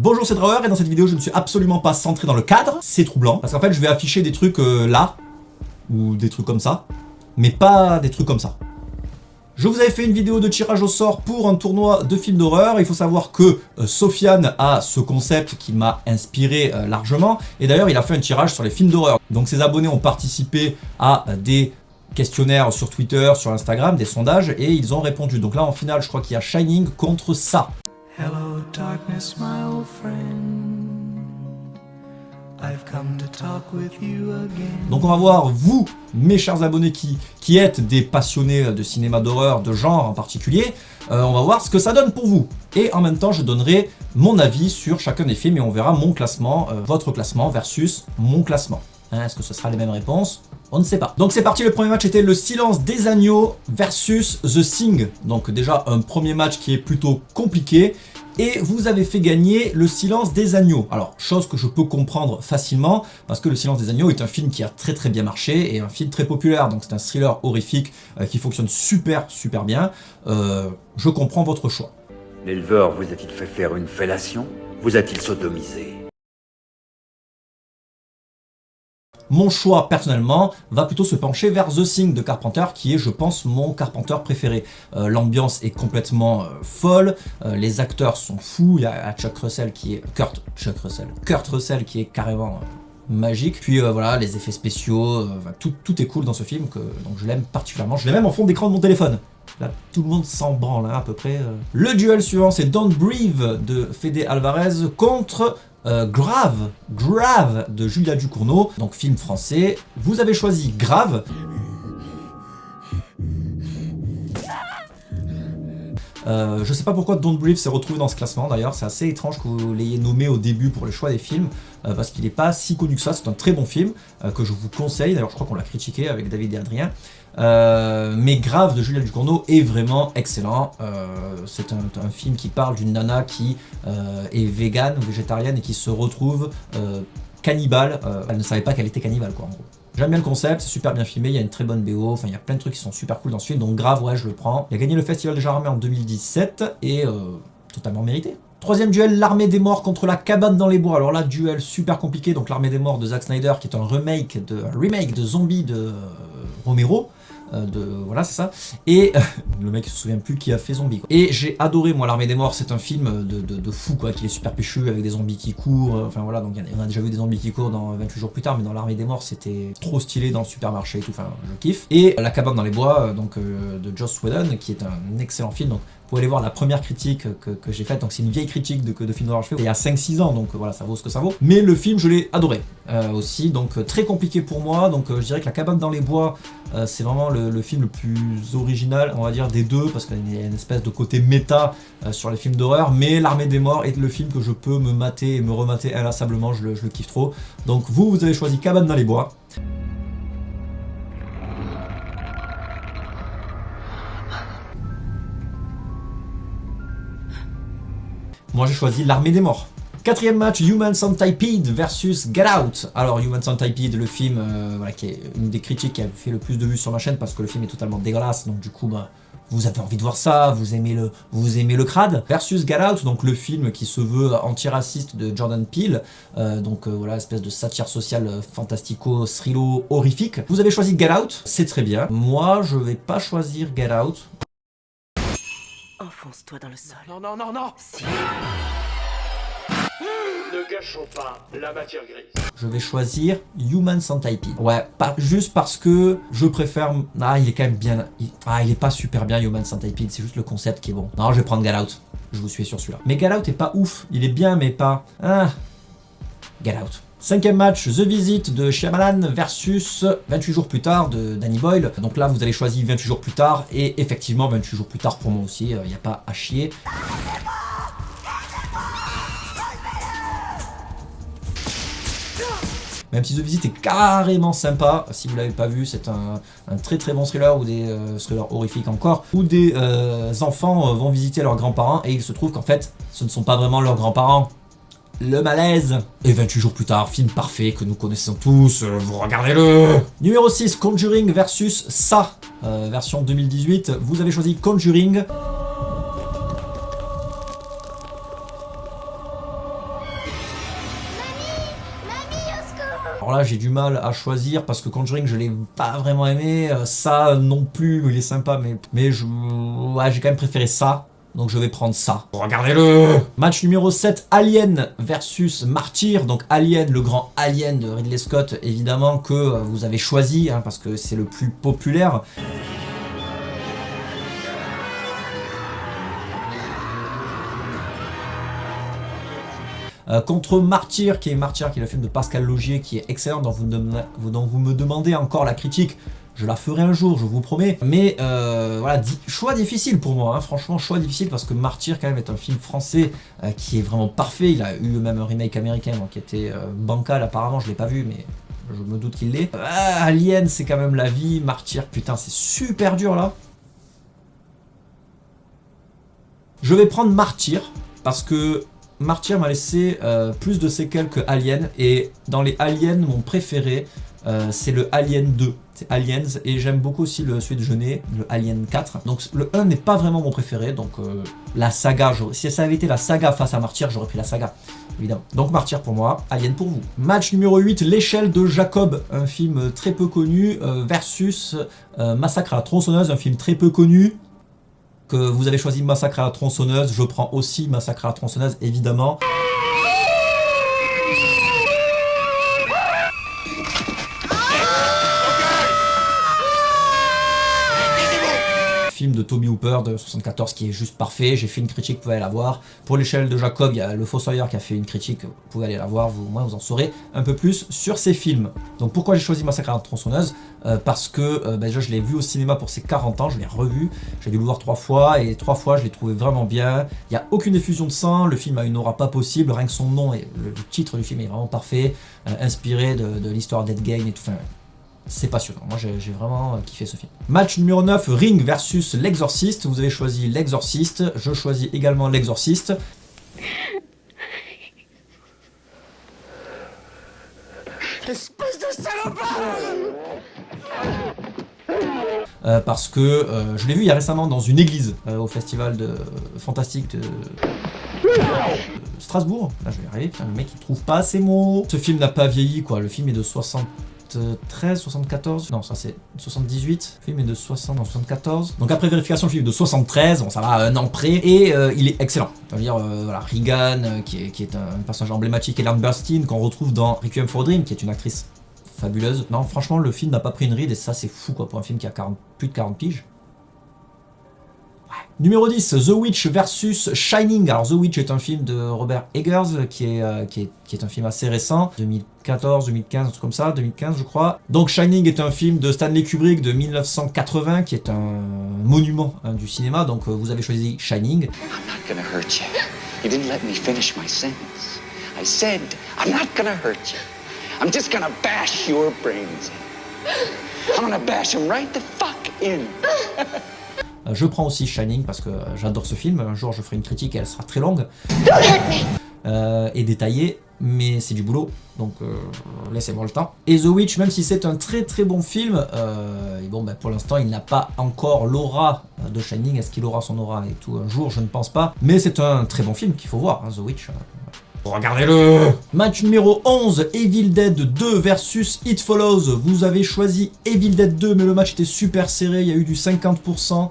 Bonjour, c'est Drawer et dans cette vidéo je ne suis absolument pas centré dans le cadre, c'est troublant, parce qu'en fait je vais afficher des trucs là, ou des trucs comme ça, mais pas des trucs comme ça. Je vous avais fait une vidéo de tirage au sort pour un tournoi de films d'horreur. Il faut savoir que Sofiane a ce concept qui m'a inspiré largement, et d'ailleurs il a fait un tirage sur les films d'horreur. Donc ses abonnés ont participé à des questionnaires sur Twitter, sur Instagram, des sondages, et ils ont répondu. Donc là en finale je crois qu'il y a Shining contre ça. Hello darkness, my old friend. I've come to talk with you again. Donc on va voir, vous, mes chers abonnés qui êtes des passionnés de cinéma d'horreur, de genre en particulier, on va voir ce que ça donne pour vous. Et en même temps, je donnerai mon avis sur chacun des films et on verra mon classement, votre classement versus mon classement. Est-ce que ce sera les mêmes réponses? On ne sait pas. Donc c'est parti, le premier match était Le Silence des Agneaux versus The Thing. Donc déjà un premier match qui est plutôt compliqué. Et vous avez fait gagner Le Silence des Agneaux. Alors, chose que je peux comprendre facilement, parce que Le Silence des Agneaux est un film qui a très bien marché, et un film très populaire, donc c'est un thriller horrifique qui fonctionne super bien. Je comprends votre choix. L'éleveur vous a-t-il fait faire une fellation? Vous a-t-il sodomisé? Mon choix, personnellement, va plutôt se pencher vers The Thing de Carpenter, qui est, je pense, mon Carpenter préféré. L'ambiance est complètement folle, les acteurs sont fous, il y a Kurt Russell qui est carrément magique. Puis voilà, les effets spéciaux, tout est cool dans ce film, donc je l'aime particulièrement. Je l'ai même en fond d'écran de mon téléphone. Là, tout le monde s'en branle, hein, à peu près. Le duel suivant, c'est Don't Breathe de Fede Alvarez contre Grave de Julia Ducournau, donc film français. Vous avez choisi Grave. Je sais pas pourquoi Don't Breathe s'est retrouvé dans ce classement d'ailleurs, c'est assez étrange que vous l'ayez nommé au début pour le choix des films, parce qu'il n'est pas si connu que ça. C'est un très bon film que je vous conseille, d'ailleurs je crois qu'on l'a critiqué avec David et Adrien. Mais Grave de Julia Ducournau est vraiment excellent. C'est un film qui parle d'une nana qui est végane ou végétarienne et qui se retrouve cannibale. Elle ne savait pas qu'elle était cannibale, quoi, en gros. J'aime bien le concept, c'est super bien filmé, il y a une très bonne BO, enfin il y a plein de trucs qui sont super cool dans ce film, donc Grave, ouais, je le prends. Il a gagné le Festival de Jarramé en 2017 et totalement mérité. Troisième duel, L'Armée des Morts contre La Cabane dans les Bois. Alors là, duel super compliqué, donc L'Armée des Morts de Zack Snyder, qui est un remake de Zombie de Romero. Voilà, c'est ça. Et le mec se souvient plus qui a fait Zombie, quoi. Et j'ai adoré, moi, L'Armée des Morts. C'est un film de fou, quoi, qui est super péchu avec des zombies qui courent. Enfin voilà, donc on a déjà vu des zombies qui courent dans 28 jours plus tard, mais dans L'Armée des Morts, c'était trop stylé dans le supermarché et tout. Enfin, je kiffe. Et La Cabane dans les Bois, de Joss Whedon, qui est un excellent film. Donc vous pouvez aller voir la première critique que j'ai faite. Donc c'est une vieille critique de film d'horreur que je fais il y a 5-6 ans, donc voilà, ça vaut ce que ça vaut. Mais le film, je l'ai adoré aussi, donc très compliqué pour moi. Donc je dirais que La Cabane dans les Bois, c'est vraiment le film le plus original, on va dire, des deux, parce qu'il y a une espèce de côté méta sur les films d'horreur. Mais L'Armée des Morts est le film que je peux me mater et me remater inlassablement, je le kiffe trop. Donc vous avez choisi Cabane dans les Bois. Moi j'ai choisi L'Armée des Morts. Quatrième match, Human Centipede versus Get Out. Alors Human Centipede, le film voilà, qui est une des critiques qui a fait le plus de vues sur ma chaîne parce que le film est totalement dégueulasse, donc du coup vous avez envie de voir ça, vous aimez le crade. Versus Get Out, donc le film qui se veut antiraciste de Jordan Peele, voilà, espèce de satire sociale fantastico, thriller, horrifique. Vous avez choisi Get Out, c'est très bien. Moi je vais pas choisir Get Out. Enfonce-toi dans le sol. Non. Si. Ne gâchons pas la matière grise. Je vais choisir Human Centipede. Ouais, juste parce que je préfère... Ah, il est quand même bien... il est pas super bien Human Centipede, c'est juste le concept qui est bon. Non, je vais prendre Get Out. Je vous suis sur celui-là. Mais Get Out est pas ouf. Il est bien, mais pas... Get Out. Cinquième match, The Visit de Shyamalan versus 28 jours plus tard de Danny Boyle. Donc là, vous allez choisir 28 jours plus tard. Et effectivement, 28 jours plus tard pour moi aussi, il n'y a pas à chier. Même si The Visit est carrément sympa, si vous l'avez pas vu, c'est un très bon thriller, ou des thrillers horrifiques encore, où des enfants vont visiter leurs grands-parents et il se trouve qu'en fait, ce ne sont pas vraiment leurs grands-parents. Le malaise. Et 28 jours plus tard, film parfait que nous connaissons tous, vous regardez-le. Numéro 6, Conjuring versus Ça, version 2018. Vous avez choisi Conjuring. Alors là, j'ai du mal à choisir parce que Conjuring, je l'ai pas vraiment aimé. Ça non plus, il est sympa, mais j'ai quand même préféré ça. Donc je vais prendre ça. Regardez-le! Match numéro 7, Alien versus Martyr. Donc Alien, le grand Alien de Ridley Scott, évidemment, que vous avez choisi, hein, parce que c'est le plus populaire. Contre Martyr, qui est le film de Pascal Laugier, qui est excellent, dont vous me demandez encore la critique. Je la ferai un jour, je vous promets. Mais voilà, choix difficile pour moi, hein. Franchement, choix difficile parce que Martyr quand même est un film français qui est vraiment parfait. Il a eu même un remake américain donc, qui était bancal apparemment, je l'ai pas vu, mais je me doute qu'il l'est. Alien, c'est quand même la vie. Martyr, putain, c'est super dur là. Je vais prendre Martyr parce que Martyr m'a laissé plus de séquelles que Alien. Et dans les Aliens, mon préféré, c'est le Alien 2. C'est Aliens, et j'aime beaucoup aussi celui de Jeunet, le Alien 4. Donc le 1 n'est pas vraiment mon préféré, donc la saga, si ça avait été la saga face à Martyr, j'aurais pris la saga, évidemment. Donc Martyr pour moi, Alien pour vous. Match numéro 8, L'échelle de Jacob, un film très peu connu, versus Massacre à la tronçonneuse, un film très peu connu. Que vous avez choisi Massacre à la tronçonneuse, je prends aussi Massacre à la tronçonneuse, évidemment. Film de Toby Hooper de 74 qui est juste parfait, j'ai fait une critique, vous pouvez aller la voir. Pour l'échelle de Jacob, il y a le Fossoyeur qui a fait une critique, vous pouvez aller la voir, au moins vous en saurez un peu plus sur ces films. Donc pourquoi j'ai choisi Massacre à la tronçonneuse? Parce que déjà je l'ai vu au cinéma pour ses 40 ans, je l'ai revu, j'ai dû le voir 3 fois, et 3 fois je l'ai trouvé vraiment bien. Il n'y a aucune effusion de sang, le film a une aura pas possible, rien que son nom et le titre du film est vraiment parfait, inspiré de l'histoire d'Ed Gein et tout. Enfin, c'est passionnant, moi j'ai vraiment kiffé ce film. Match numéro 9, Ring versus L'Exorciste. Vous avez choisi L'Exorciste, je choisis également L'Exorciste. Espèce de salopard! Parce que je l'ai vu il y a récemment dans une église au festival fantastique de Strasbourg. Là je vais y arriver, putain, le mec il trouve pas ses mots. Ce film n'a pas vieilli quoi, le film est de 73, 74, non ça c'est 78, le film est de 74. Donc après vérification, le film est de 73, bon ça va à un an près, et il est excellent. Ça veut dire, voilà, Regan, qui est un personnage emblématique, Ellen Burstyn, qu'on retrouve dans Requiem for a Dream, qui est une actrice fabuleuse. Non, franchement, le film n'a pas pris une ride, et ça c'est fou quoi, pour un film qui a plus de 40 piges. Numéro 10, The Witch versus Shining. Alors The Witch est un film de Robert Eggers qui est un film assez récent, 2014, 2015, un truc comme ça, 2015 je crois. Donc Shining est un film de Stanley Kubrick de 1980 qui est un monument du cinéma, donc vous avez choisi Shining. I'm not gonna hurt you. You didn't let me finish my sentence. I said, I'm not gonna hurt you. I'm just gonna bash your brains in. I'm gonna bash them right the fuck in. Je prends aussi Shining parce que j'adore ce film. Un jour je ferai une critique et elle sera très longue et détaillée, mais c'est du boulot, donc laissez-moi le temps. Et The Witch, même si c'est un très très bon film, et bon, pour l'instant il n'a pas encore l'aura de Shining. Est-ce qu'il aura son aura et tout un jour? Je ne pense pas, mais c'est un très bon film qu'il faut voir, hein, The Witch. Regardez-le! Match numéro 11, Evil Dead 2 versus It Follows. Vous avez choisi Evil Dead 2, mais le match était super serré, il y a eu du 50%.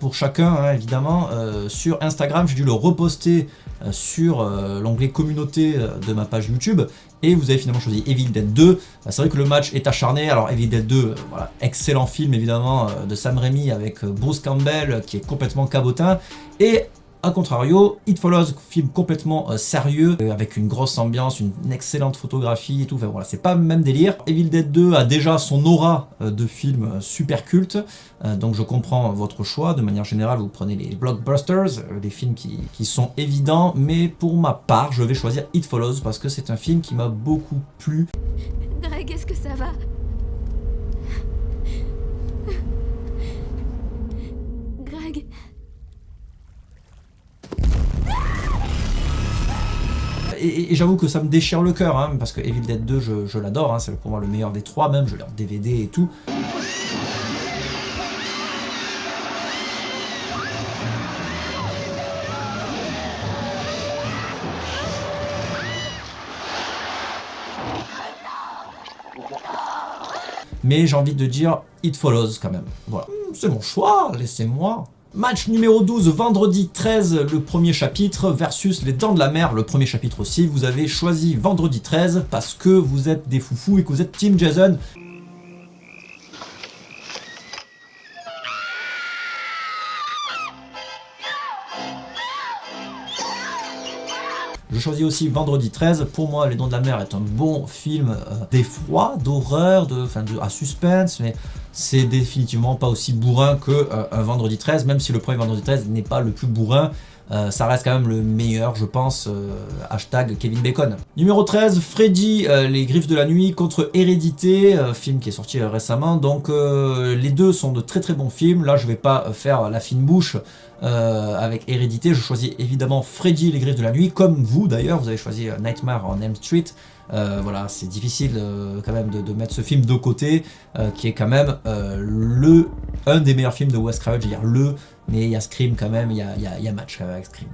Pour chacun, hein, évidemment. Sur Instagram, j'ai dû le reposter sur l'onglet communauté de ma page YouTube, et vous avez finalement choisi Evil Dead 2. C'est vrai que le match est acharné. Alors Evil Dead 2, voilà, excellent film évidemment de Sam Raimi avec Bruce Campbell qui est complètement cabotin, et a contrario, It Follows, film complètement sérieux, avec une grosse ambiance, une excellente photographie et tout, enfin voilà, c'est pas le même délire. Evil Dead 2 a déjà son aura de film super culte, donc je comprends votre choix. De manière générale, vous prenez les blockbusters, des films qui sont évidents, mais pour ma part, je vais choisir It Follows parce que c'est un film qui m'a beaucoup plu. Greg, est-ce que ça va? Greg? Et j'avoue que ça me déchire le cœur, hein, parce que Evil Dead 2, je l'adore, hein, c'est pour moi le meilleur des trois même, je l'ai en DVD et tout. mais j'ai envie de dire It Follows quand même. Voilà, c'est mon choix, laissez-moi. Match numéro 12, vendredi 13, le premier chapitre, versus Les Dents de la Mer, le premier chapitre aussi. Vous avez choisi vendredi 13 parce que vous êtes des foufous et que vous êtes Team Jason. Je choisis aussi vendredi 13. Pour moi, Les Dents de la Mer est un bon film d'effroi, d'horreur, à suspense, mais c'est définitivement pas aussi bourrin que un vendredi 13, même si le premier vendredi 13 n'est pas le plus bourrin. Ça reste quand même le meilleur, je pense. Hashtag Kevin Bacon. Numéro 13, Freddy, Les Griffes de la Nuit contre Hérédité, film qui est sorti récemment. Donc les deux sont de très très bons films. Là, je vais pas faire la fine bouche avec Hérédité. Je choisis évidemment Freddy, Les Griffes de la Nuit, comme vous d'ailleurs. Vous avez choisi Nightmare on Elm Street. Voilà, c'est difficile quand même de mettre ce film de côté, qui est quand même un des meilleurs films de Wes Craven, je veux dire mais il y a Scream quand même, il y a match quand même avec Scream.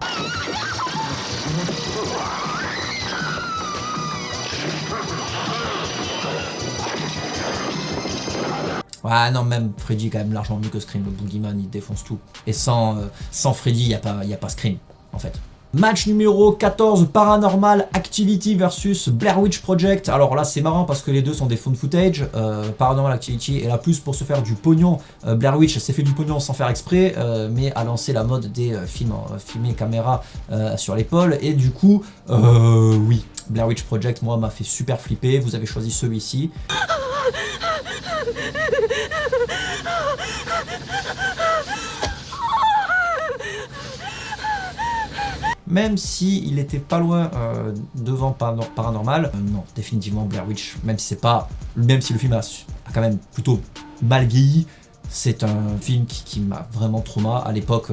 Ouais, non, même Freddy est quand même largement mieux que Scream, le Boogeyman il défonce tout. Et sans Freddy, il n'y a pas Scream en fait. Match numéro 14, Paranormal Activity versus Blair Witch Project. Alors là c'est marrant parce que les deux sont des found footage. Paranormal Activity est là plus pour se faire du pognon. Blair Witch s'est fait du pognon sans faire exprès, mais a lancé la mode des films filmés caméra sur l'épaule. Et du coup, oui, Blair Witch Project, moi, m'a fait super flipper. Vous avez choisi celui-ci. Même si il était pas loin devant Paranormal, non, définitivement Blair Witch, même si le film a quand même plutôt mal vieilli, c'est un film qui m'a vraiment trauma. À l'époque,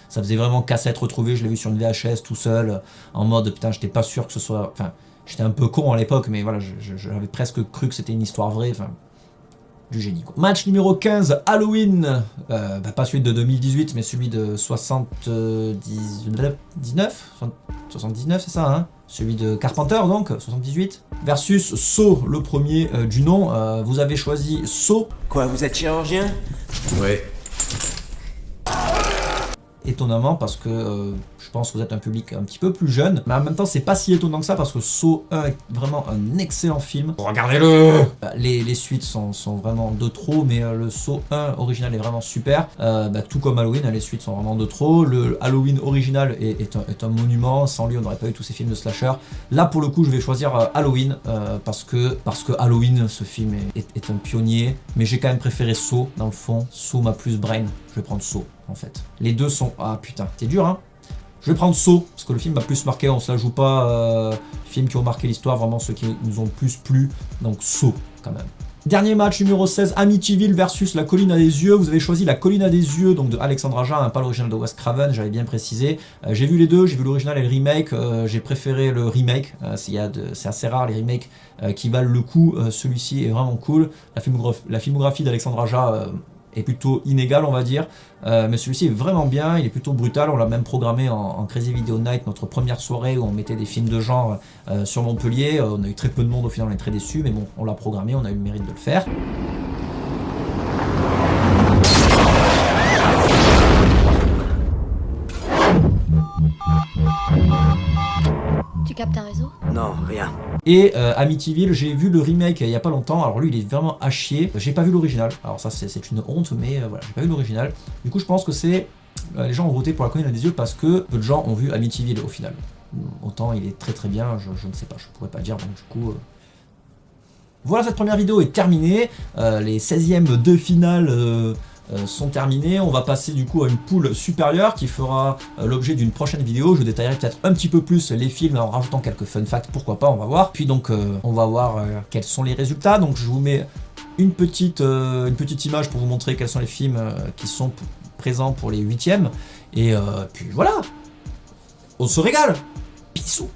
ça faisait vraiment cassette retrouvée, je l'ai vu sur une VHS tout seul, en mode putain, j'étais pas sûr que ce soit... Enfin, j'étais un peu con à l'époque, mais voilà, j'avais presque cru que c'était une histoire vraie, enfin... Du génie quoi. Match numéro 15, Halloween, pas celui de 2018 mais celui de 79, c'est ça hein, celui de Carpenter donc, 78, versus Saw, le premier du nom. Vous avez choisi Saw. Quoi, vous êtes chirurgien? Ouais. Étonnamment parce que je pense que vous êtes un public un petit peu plus jeune, mais en même temps c'est pas si étonnant que ça parce que Saw 1 est vraiment un excellent film. Regardez-le. Les suites sont vraiment de trop, mais le Saw 1 original est vraiment super. Tout comme Halloween, les suites sont vraiment de trop. Le Halloween original est un monument, sans lui on n'aurait pas eu tous ces films de slasher. Là pour le coup je vais choisir Halloween parce que Halloween, ce film est un pionnier, mais j'ai quand même préféré Saw dans le fond. Saw m'a plus brain, je vais prendre Saw en fait. Les deux sont... Ah putain, t'es dur hein. Je vais prendre Saw, parce que le film m'a plus marqué, on se la joue pas, films qui ont marqué l'histoire, vraiment ceux qui nous ont plus plu, donc Saw quand même. Dernier match numéro 16, Amityville versus La Colline à des Yeux. Vous avez choisi La Colline à des Yeux, donc de Alexandre Aja, pas l'original de Wes Craven, j'avais bien précisé. J'ai vu les deux, j'ai vu l'original et le remake, j'ai préféré le remake, c'est assez rare les remakes qui valent le coup, celui-ci est vraiment cool. La filmographie d'Alexandre Aja est plutôt inégal on va dire, mais celui-ci est vraiment bien, il est plutôt brutal. On l'a même programmé en Crazy Video Night, notre première soirée où on mettait des films de genre sur Montpellier. On a eu très peu de monde, au final on est très déçus, mais bon, on l'a programmé, on a eu le mérite de le faire. Tu captes un réseau? Non, rien. Et Amityville, j'ai vu le remake il y a pas longtemps, alors lui il est vraiment à chier, j'ai pas vu l'original, alors ça c'est une honte, mais voilà, j'ai pas vu l'original. Du coup je pense que c'est... les gens ont voté pour La Colline à des Yeux parce que peu de gens ont vu Amityville au final. Autant il est très très bien, je ne sais pas, je pourrais pas dire, donc du coup... Voilà, cette première vidéo est terminée, les 16e de finale... sont terminés. On va passer du coup à une poule supérieure qui fera l'objet d'une prochaine vidéo. Je détaillerai peut-être un petit peu plus les films en rajoutant quelques fun facts, pourquoi pas, on va voir. Puis donc on va voir quels sont les résultats. Donc je vous mets une petite image pour vous montrer quels sont les films qui sont présents pour les 8e. Et puis voilà, on se régale. Bisous.